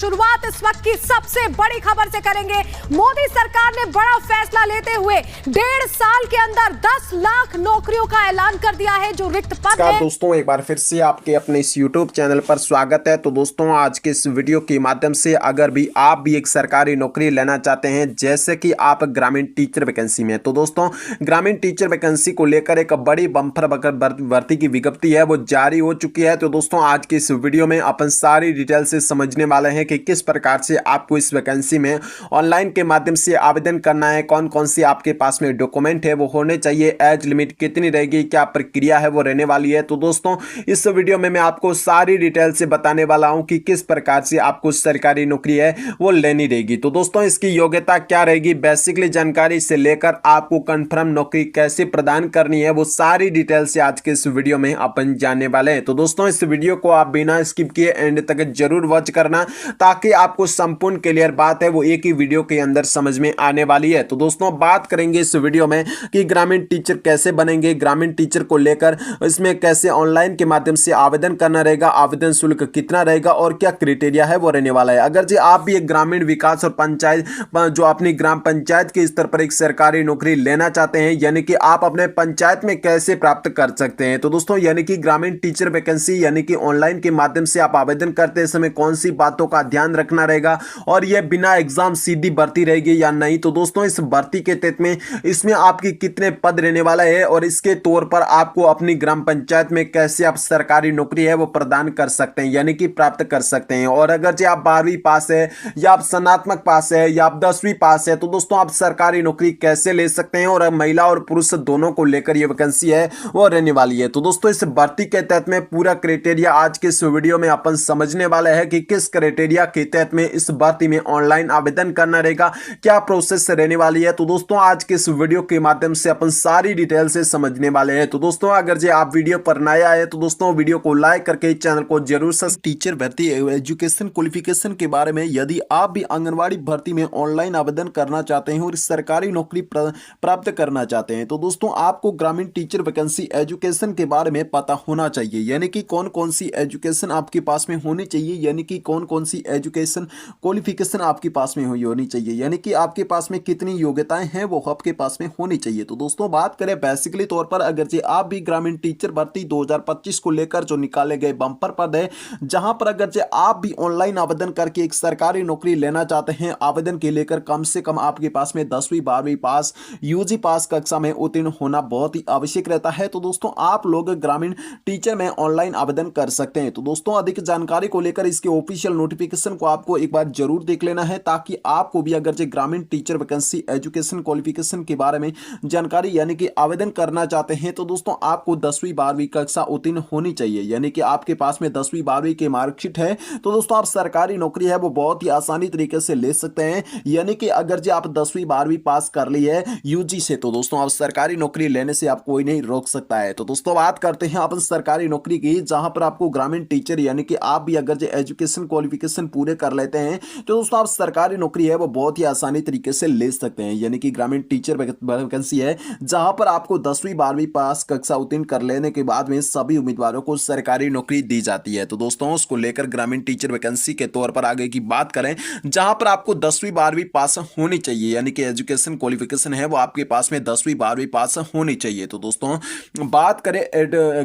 शुरुआत इस वक्त की सबसे बड़ी खबर से करेंगे। मोदी सरकार ने बड़ा फैसला लेते हुए 1.5 साल के अंदर 10 लाख नौकरियों का ऐलान कर दिया है। जो रिक्त पद है। दोस्तों एक बार फिर से आपके अपने इस YouTube चैनल पर स्वागत है। तो दोस्तों आज के इस वीडियो के माध्यम से अगर भी आप भी एक सरकारी नौकरी लेना चाहते हैं, जैसे कि आप ग्रामीण टीचर वैकेंसी में, तो दोस्तों ग्रामीण टीचर वैकेंसी को लेकर एक बड़ी बम्पर भर्ती की विज्ञप्ति है वो जारी हो चुकी है। तो दोस्तों आज के इस वीडियो में अपन सारी डिटेल से समझने वाले हैं कि किस प्रकार से आपको इस वैकेंसी में ऑनलाइन के माध्यम से आवेदन करना है, कौन कौन सी आपके पास में डॉक्यूमेंट है वो होने चाहिए, एज लिमिट कितनी रहेगी, क्या प्रक्रिया है वो रहने वाली है। तो दोस्तों इस वीडियो में मैं आपको सारी डिटेल से बताने वाला हूं कि किस प्रकार से आपको सरकारी नौकरी है वो लेनी रहेगी। तो दोस्तों इसकी योग्यता क्या रहेगी, बेसिकली जानकारी से लेकर आपको कंफर्म नौकरी कैसे प्रदान करनी है, वो सारी डिटेल से आज के इस वीडियो में अपन जानने वाले हैं। तो दोस्तों इस वीडियो को आप बिना स्किप किए एंड तक जरूर वॉच करना, ताकि आपको संपूर्ण क्लियर बात है वो एक ही वीडियो के अंदर समझ में आने वाली है। तो दोस्तों बात करेंगे इस वीडियो में कि ग्रामीण टीचर कैसे बनेंगे, ग्रामीण टीचर को लेकर इसमें कैसे ऑनलाइन के माध्यम से आवेदन करना रहेगा, आवेदन शुल्क कितना रहेगा और क्या क्राइटेरिया है वो रहने वाला है। अगर जी आप भी एक ग्रामीण विकास और पंचायत जो अपनी ग्राम पंचायत के स्तर पर एक सरकारी नौकरी लेना चाहते हैं, यानी कि आप अपने पंचायत में कैसे प्राप्त कर सकते हैं। तो दोस्तों यानी कि ग्रामीण टीचर वैकेंसी यानी कि ऑनलाइन के माध्यम से आप आवेदन करते समय कौन सी बातों का ध्यान रखना रहेगा और यह बिना एग्जाम सीधी भर्ती रहेगी या नहीं। तो दोस्तों इस भर्ती के तहत में इसमें आपकी कितने पद रहने वाला है और इसके तौर पर आपको अपनी ग्राम पंचायत में कैसे आप सरकारी नौकरी है वो प्रदान कर सकते हैं, यानी कि प्राप्त कर सकते हैं। और अगर जो आप 12वीं पास है या आप स्नातक पास है या आप 10वीं पास है, तो दोस्तों आप सरकारी नौकरी कैसे ले सकते हैं। और महिला और पुरुष दोनों को लेकर यह वैकेंसी है वो रहने वाली है। तो दोस्तों इस भर्ती के तहत में पूरा क्राइटेरिया आज के इस वीडियो में अपन समझने वाले हैं कि किस क्राइटेरिया के तहत में इस भर्ती में ऑनलाइन आवेदन करना रहेगा, क्या प्रोसेस रहने वाली है। तो दोस्तों आज के इस वीडियो के माध्यम से अपन सारी डिटेल से समझने वाले हैं। तो दोस्तों अगर जो आप वीडियो पर नया आए तो दोस्तों वीडियो को लाइक करके चैनल को जरूर टीचर भर्ती एजुकेशन क्वालिफिकेशन के बारे में, यदि आप भी आंगनवाड़ी भर्ती में ऑनलाइन आवेदन करना चाहते हैं और सरकारी नौकरी प्राप्त करना चाहते हैं, तो दोस्तों आपको ग्रामीण टीचर वैकेंसी एजुकेशन के बारे में पता होना चाहिए, यानी कि कौन कौन सी एजुकेशन आपके पास में होनी चाहिए, यानी कि कौन कौन सी एजुकेशन क्वालिफिकेशन आपके पास में होनी चाहिए, यानी कि आपके पास में कितनी योग्यताएं हैं वो आपके पास में होनी चाहिए। तो दोस्तों बात करें बेसिकली तौर पर, अगर जो आप भी ग्रामीण टीचर भर्ती 2025 को लेकर जो निकाले गए बम्पर पद है, जहां पर अगर जो आप भी ऑनलाइन आवेदन करके एक सरकारी नौकरी लेना चाहते हैं, आवेदन के लेकर कम से कम आपके पास में 10वीं 12वीं पास यूजी पास कक्षा में उत्तीर्ण होना बहुत ही आवश्यक रहता है। तो दोस्तों आप लोग ग्रामीण टीचर में ऑनलाइन आवेदन कर सकते हैं। तो दोस्तों अधिक जानकारी को लेकर इसके ऑफिशियल नोटिफिकेशन को आपको एक बार जरूर देख लेना है, ताकि आपको भी अगर जो ग्रामीण टीचर वैकेंसी एजुकेशन क्वालिफिकेशन के बारे में जानकारी यानी कि आवेदन करना चाहते हैं, तो दोस्तों आपको 10वीं 12वीं कक्षा उत्तीर्ण होनी चाहिए, यानी कि आपके पास में 10वीं 12वीं की मार्कशीट है। तो दोस्तों आप सरकारी नौकरी है वो बहुत ही आसानी तरीके से ले सकते हैं, यानी कि अगर जो आप 10वीं 12वीं पास कर ली है यूजी से, तो दोस्तों आप सरकारी नौकरी लेने से आप कोई नहीं रोक सकता है। तो दोस्तों बात करते हैं अपन सरकारी नौकरी की, जहां पर आपको ग्रामीण टीचर यानी कि आप भी अगर जो एजुकेशन क्वालिफिकेशन पूरे कर लेते हैं, तो दोस्तों आप सरकारी नौकरी है वो बहुत ही आसानी तरीके से ले सकते हैं, यानी कि ग्रामीण टीचर वैकेंसी है जहां पर आपको 10वीं 12वीं पास कक्षा उत्तीर्ण कर लेने के बाद में सभी उम्मीदवारों को सरकारी नौकरी दी जाती है। तो दोस्तों उसको लेकर ग्रामीण टीचर वैकेंसी के तौर पर आगे की बात करें, जहां पर आपको 10वीं 12वीं पास होनी चाहिए, यानी कि एजुकेशन क्वालिफिकेशन है वो आपके पास में 10वीं 12वीं पास होनी चाहिए। तो दोस्तों बात करें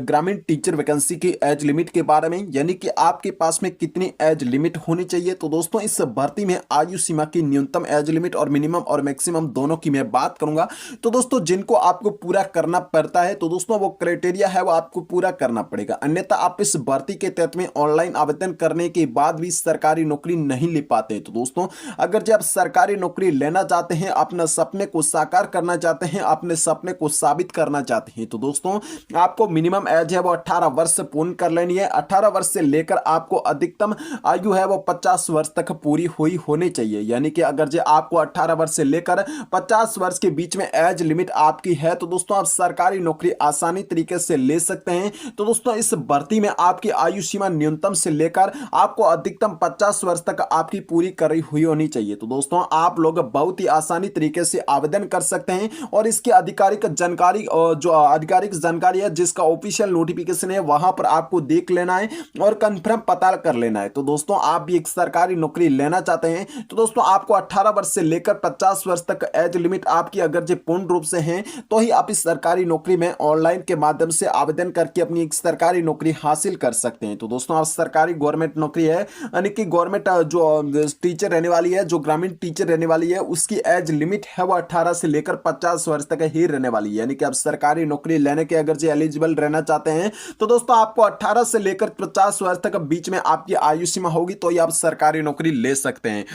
ग्रामीण टीचर वैकेंसी की एज लिमिट के बारे में, यानी कि आपके पास में कितनी एज लिमिट होनी चाहिए। तो दोस्तों इस भर्ती में आयु सीमा की न्यूनतम एज लिमिट और मिनिमम और मैक्सिमम दोनों की मैं बात करूंगा। तो दोस्तों जिनको आपको पूरा करना पड़ता है, तो दोस्तों वो क्राइटेरिया है वो आपको पूरा करना पड़ेगा, अन्यथा आप इस भर्ती के तहत में ऑनलाइन आवेदन करने के बाद भी सरकारी नौकरी नहीं ले पाते। तो दोस्तों अगर जब आप सरकारी नौकरी लेना चाहते हैं, अपने सपने को साकार करना चाहते हैं, अपने सपने को साबित करना चाहते हैं, तो दोस्तों आपको मिनिमम एज है वो 18 वर्ष पूर्ण कर लेनी है। 18 वर्ष से लेकर आपको अधिकतम आयु है वो 50 वर्ष तक पूरी हुई होनी चाहिए, यानी कि अगर जो आपको 18 वर्ष से लेकर 50 वर्ष के बीच में एज लिमिट आपकी है, तो दोस्तों आप सरकारी नौकरी आसानी तरीके से ले सकते हैं। तो दोस्तों इस भर्ती में आपकी आयु सीमा न्यूनतम से लेकर आपको अधिकतम 50 वर्ष तक आपकी पूरी करी हुई होनी चाहिए। तो दोस्तों आप लोग बहुत ही आसानी तरीके से आवेदन कर सकते हैं, और इसकी आधिकारिक जानकारी जो आधिकारिक जानकारी है जिसका ऑफिशियल नोटिफिकेशन है वहां पर आपको देख लेना है और कंफर्म पता कर लेना है। तो दोस्तों आप भी एक सरकारी नौकरी लेना चाहते हैं तो दोस्तों आपको 18 वर्ष से लेकर 50 वर्ष तक एज लिमिट आपकी अगर जो पूर्ण रूप से है तो ही आप इस सरकारी नौकरी में ऑनलाइन के माध्यम से आवेदन करके अपनी एक सरकारी नौकरी हासिल कर सकते हैं। तो दोस्तों आप सरकारी गवर्नमेंट नौकरी है यानी कि गवर्नमेंट जो टीचर रहने वाली है, जो ग्रामीण टीचर रहने वाली है, उसकी एज लिमिट है वो 18 से लेकर 50 वर्ष तक ही रहने वाली है। यानी कि आप सरकारी नौकरी लेने के अगर जो एलिजिबल रहना चाहते हैं तो दोस्तों आपको 18 से लेकर 50 वर्ष तक बीच में आपकी आयु सीमा होगी तो ही आप सरकारी नौकरी ले सकते हैं।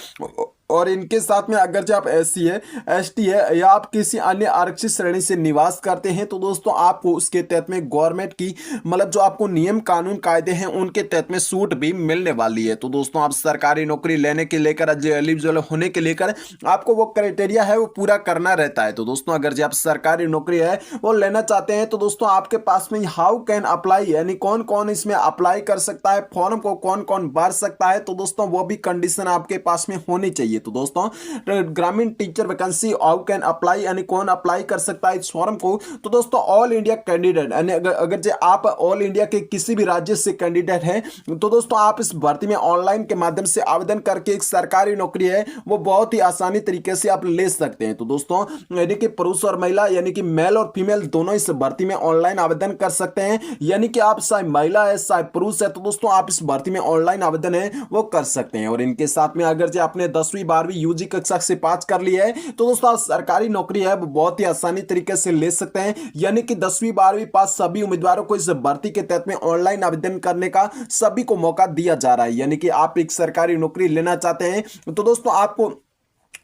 और इनके साथ में अगर जो आप एससी है, एसटी है या आप किसी अन्य आरक्षित श्रेणी से निवास करते हैं तो दोस्तों आपको उसके तहत में गवर्नमेंट की मतलब जो आपको नियम कानून कायदे हैं उनके तहत में छूट भी मिलने वाली है। तो दोस्तों आप सरकारी नौकरी लेने के लेकर एलिजिबल होने के लेकर आपको वो क्राइटेरिया है वो पूरा करना रहता है। तो दोस्तों अगर जो आप सरकारी नौकरी है वो लेना चाहते हैं तो दोस्तों आपके पास में हाउ कैन अप्लाई यानी कौन कौन इसमें अप्लाई कर सकता है, फॉर्म को कौन कौन भर सकता है, तो दोस्तों वो भी कंडीशन आपके पास में होनी चाहिए। तो दोस्तों ग्रामीण teacher vacancy how can apply यानी कौन अप्लाई कर सकता है इस फॉर्म को, तो दोस्तों ऑल इंडिया कैंडिडेट यानी अगर जो आप ऑल इंडिया के किसी भी राज्य से कैंडिडेट हैं तो दोस्तों आप इस भर्ती में ऑनलाइन के माध्यम से आवेदन करके एक सरकारी नौकरी है वो बहुत ही आसानी तरीके से आप ले सकते हैं। तो दोस्तों यानी कि पुरुष और महिला यानी कि मेल और फीमेल दोनों इस भर्ती में ऑनलाइन आवेदन कर सकते हैं। यानी कि आप चाहे महिला है चाहे पुरुष है तो दोस्तों आप इस भर्ती में ऑनलाइन आवेदन है वो कर सकते हैं। और इनके साथ में अगर जो आपने 10वीं 12वीं यूजी कक्षा से पास कर लिया है तो दोस्तों आप सरकारी नौकरी है वो बहुत ही आसानी तरीके से ले सकते हैं। यानी कि 10वीं 12वीं पास सभी उम्मीदवारों को इस भर्ती के तहत में ऑनलाइन आवेदन करने का सभी को मौका दिया जा रहा है। यानी कि आप एक सरकारी नौकरी लेना चाहते हैं तो दोस्तों आपको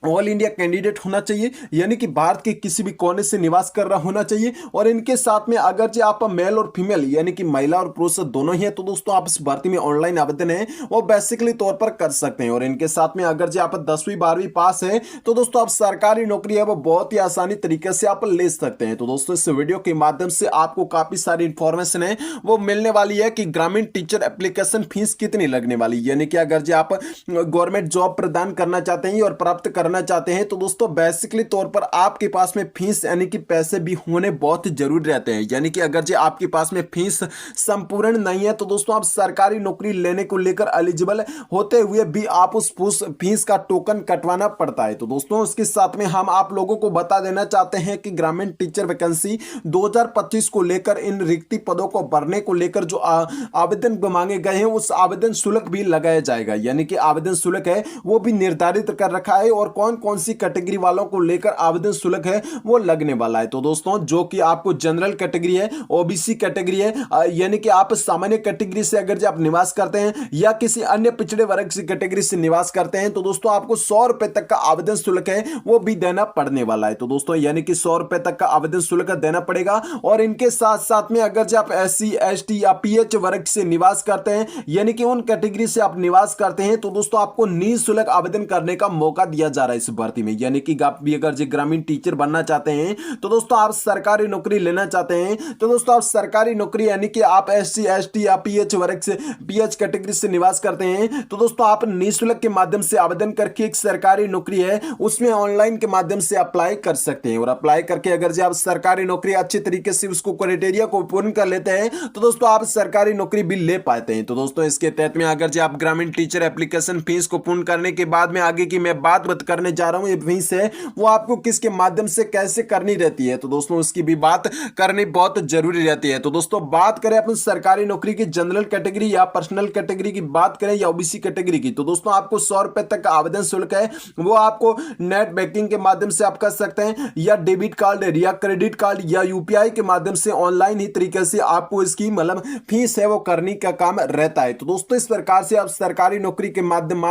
ऑल इंडिया कैंडिडेट होना चाहिए यानी कि भारत के किसी भी कोने से निवास कर रहा होना चाहिए। और इनके साथ में अगर जो आप मेल और फीमेल यानी कि महिला और पुरुष दोनों ही है तो दोस्तों आप इस भर्ती में ऑनलाइन आवेदन है वो बेसिकली तौर पर कर सकते हैं। और इनके साथ में अगर जो आप 10वीं 12वीं पास है तो दोस्तों आप सरकारी नौकरी है वो बहुत ही आसानी तरीके से आप ले सकते हैं। तो दोस्तों इस वीडियो के माध्यम से आपको काफी सारी इंफॉर्मेशन है वो मिलने वाली है कि ग्रामीण टीचर एप्लीकेशन फीस कितनी लगने वाली, यानी कि अगर जो आप गवर्नमेंट जॉब प्रदान करना चाहते हैं और प्राप्त करना चाहते हैं तो दोस्तों बेसिकली तौर पर आपके पास में फीस यानी कि पैसे भी होने बहुत जरूरी रहते हैं। यानी कि अगर जो आपके पास में फीस संपूर्ण नहीं है तो दोस्तों आप सरकारी नौकरी लेने को लेकर एलिजिबल होते हुए भी आप उस फीस का टोकन कटवाना पड़ता है। तो दोस्तों उसके साथ में हम आप लोगों को बता देना चाहते हैं कि ग्रामीण टीचर वैकेंसी 2025 को लेकर इन रिक्ति पदों को भरने को लेकर जो आवेदन मांगे गए हैं उस आवेदन शुल्क भी लगाया जाएगा। यानी कि आवेदन शुल्क है वो भी निर्धारित कर रखा है और कौन कौन सी कैटेगरी वालों को लेकर आवेदन शुल्क है वो लगने वाला है। तो दोस्तों जो कि आपको जनरल कैटेगरी है, ओबीसी कैटेगरी है यानी कि आप सामान्य कैटेगरी से अगर आप निवास करते हैं या किसी अन्य पिछड़े वर्ग की कैटेगरी से निवास करते हैं तो दोस्तों आपको 100 रुपए तक का आवेदन शुल्क है वो भी देना पड़ने वाला है। तो दोस्तों यानी कि 100 रुपए तक का आवेदन शुल्क देना पड़ेगा। और इनके साथ साथ में अगर आप एससी एसटी या पीएच वर्ग से निवास करते हैं यानी कि उन कैटेगरी से आप निवास करते हैं तो दोस्तों आपको निःशुल्क आवेदन करने का मौका दिया जा रहा है इस भर्ती में। यानी कि आप भी अगर ग्रामीण टीचर बनना चाहते हैं तो दोस्तों आप सरकारी नौकरी लेना चाहते हैं तो दोस्तों आप सरकारी नौकरी यानी कि आप एससी एसटी या पीएच वर्ग से पीएच कैटेगरी से निवास करते हैं तो दोस्तों आप निःशुल्क के माध्यम से आवेदन करके एक सरकारी नौकरी है उसमें ऑनलाइन के माध्यम से अप्लाई कर सकते हैं। और अप्लाई करके अगर आप सरकारी नौकरी अच्छे तरीके से उसको क्राइटेरिया को पूर्ण कर लेते हैं तो दोस्तों आप सरकारी नौकरी भी ले पाते हैं। तो दोस्तों इसके तहत में अगर आप ग्रामीण टीचर एप्लीकेशन फीस को पूर्ण करने के बाद में आगे की मैं बात करने जा रहा हूं फीस है वो आपको किसके माध्यम से कैसे करनी रहती है तो दोस्तों उसकी भी बात करनी बहुत जरूरी रहती है। तो दोस्तों बात करें अपन सरकारी नौकरी की जनरल कैटेगरी या पर्सनल कैटेगरी की बात करें या ओबीसी कैटेगरी की तो दोस्तों आपको 100 रुपए तक का आवेदन शुल्क है वो आपको नेट बैंकिंग के माध्यम से आप कर सकते हैं या डेबिट कार्ड या क्रेडिट कार्ड या यूपीआई के माध्यम से ऑनलाइन ही तरीके से आपको इसकी मतलब फीस है वो करने का काम रहता है। तो दोस्तों इस प्रकार से आप सरकारी नौकरी के माध्यम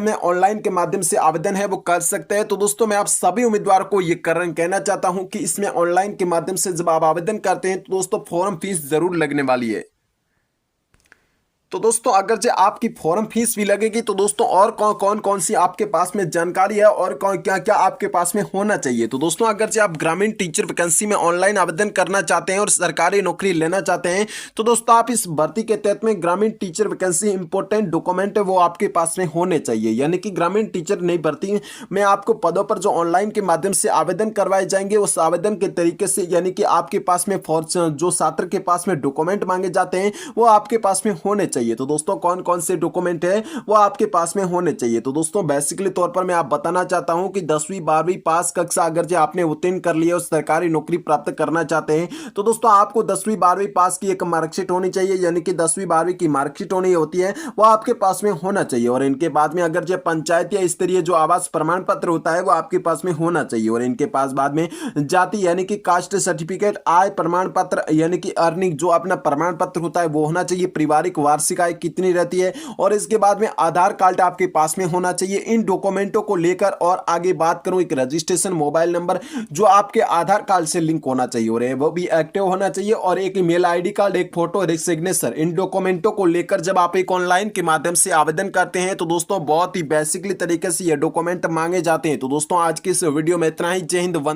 में ऑनलाइन के माध्यम से आवेदन है वो कर सकते हैं। तो दोस्तों मैं आप सभी उम्मीदवारों को ये कहना चाहता हूं कि इसमें ऑनलाइन के माध्यम से जब आप आवेदन करते हैं तो दोस्तों फॉर्म फीस जरूर लगने वाली है। तो दोस्तों अगर जो आपकी फॉर्म फीस भी लगेगी तो दोस्तों और कौन सी आपके पास में जानकारी है और क्या क्या आपके पास में होना चाहिए। तो दोस्तों अगर जो आप ग्रामीण टीचर वैकेंसी में ऑनलाइन आवेदन करना चाहते हैं और सरकारी नौकरी लेना चाहते हैं तो दोस्तों आप इस भर्ती के तहत में ग्रामीण टीचर वैकेंसी इंपॉर्टेंट डॉक्यूमेंट है वो आपके पास में होने चाहिए। यानी कि ग्रामीण टीचर नई भर्ती में आपको पदों पर जो ऑनलाइन के माध्यम से आवेदन करवाए जाएंगे उस आवेदन के तरीके से यानी कि आपके पास में जो छात्र के पास में डॉक्यूमेंट मांगे जाते हैं वो आपके पास में होने चाहिए। चाहिए। तो दोस्तों कौन कौन से डॉक्यूमेंट है वो आपके पास में होने चाहिए। तो दोस्तों बेसिकली तौर पर मैं आप बताना चाहता हूं कि 10वीं 12वीं पास कक्षा अगर जो आपने उत्तीर्ण कर लिया और सरकारी नौकरी प्राप्त करना चाहते हैं तो दोस्तों आपको 10वीं 12वीं पास की एक मार्कशीट होनी चाहिए, यानी कि 10वीं 12वीं की मार्कशीट होनी होती है वो आपके पास में होना चाहिए। और इनके बाद में अगर जो पंचायत या स्तरीय जो आवास प्रमाण पत्र होता है वो आपके पास में होना चाहिए। और इनके पास बाद में जाति यानी कि कास्ट सर्टिफिकेट, आय प्रमाण पत्र यानी कि अर्निंग जो अपना प्रमाण पत्र होता है वो होना चाहिए, पारिवारिक वार्षिक आय कितनी रहती है, और इसके बाद में आधार कार्ड आपके पास में होना चाहिए। इन डॉक्यूमेंटों को लेकर और आगे बात करूं एक रजिस्ट्रेशन मोबाइल नंबर जो आपके आधार कार्ड से लिंक होना चाहिए और वो भी एक्टिव होना चाहिए, और एक ईमेल आईडी कार्ड, एक फोटो और एक सिग्नेचर। इन डॉक्यूमेंटों को लेकर जब आप एक ऑनलाइन के माध्यम से आवेदन करते हैं तो दोस्तों बहुत ही बेसिकली तरीके से ये डॉक्यूमेंट मांगे जाते हैं। तो दोस्तों आज की इस वीडियो में इतना ही। जय हिंद।